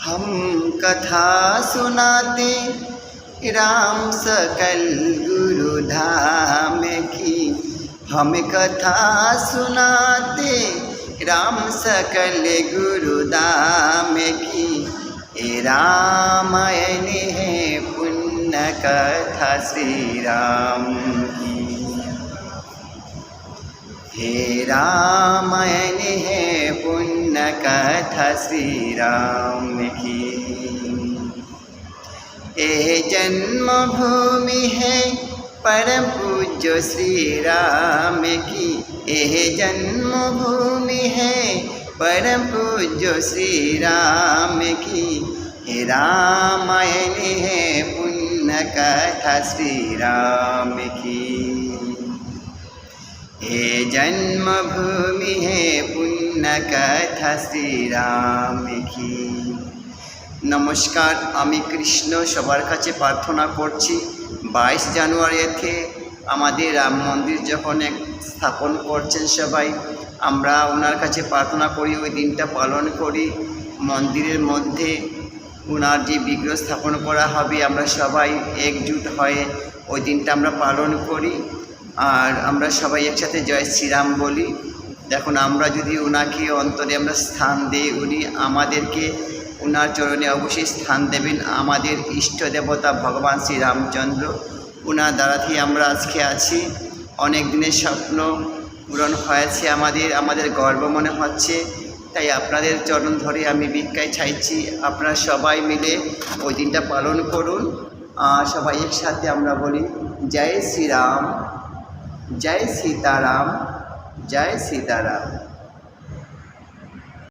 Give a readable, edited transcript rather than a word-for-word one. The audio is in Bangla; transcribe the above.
हम कथा सुनाते राम सकल गुरु धाम की। हम कथा सुनाते राम सकल गुरु धाम की। ए रामायण है पुण्य कथा श्री राम की। हे रामायण है पुण्य कथा श्री राम की। ए जन्मभूमि है परम पूज्य श्री राम की। ए जन्मभूमि है परम पूज्य श्री राम की। हे रामायण है पुण्य कथा श्री राम की। हे जन्मभूमि है पुण्य कथा श्री राम की। नमस्कार, आमी कृष्ण सबार काछे प्रार्थना करছি 22 জানুয়ারিতে আমাদের রাম মন্দির যখন স্থাপন করছেন সবাই, আমরা ওনার কাছে প্রার্থনা করি, ওই দিনটা পালন করি। মন্দিরের মধ্যে ওনার যে বিগ্রহ স্থাপন করা হবে, আমরা সবাই একজুট হয়ে ওই দিনটা আমরা পালন করি। আর আমরা সবাই একসাথে জয় শ্রীরাম বলি। দেখুন, আমরা যদি ওনাকে অন্তরে আমরা স্থান দিই, উনি আমাদেরকে ওনার চরণে অবশ্যই স্থান দেবেন। আমাদের ইষ্ট দেবতা ভগবান শ্রীরামচন্দ্র, ওনার দ্বারাতেই আমরা আজকে আছি। অনেক দিনের স্বপ্ন পূরণ হয়েছে আমাদের গর্ব মনে হচ্ছে। তাই আপনাদের চরণ ধরে আমি ভিক্ষায় চাইছি, আপনারা সবাই মিলে ওই দিনটা পালন করুন। সবাই একসাথে আমরা বলি জয় শ্রীরাম, जय सीताराम, जय सीताराम।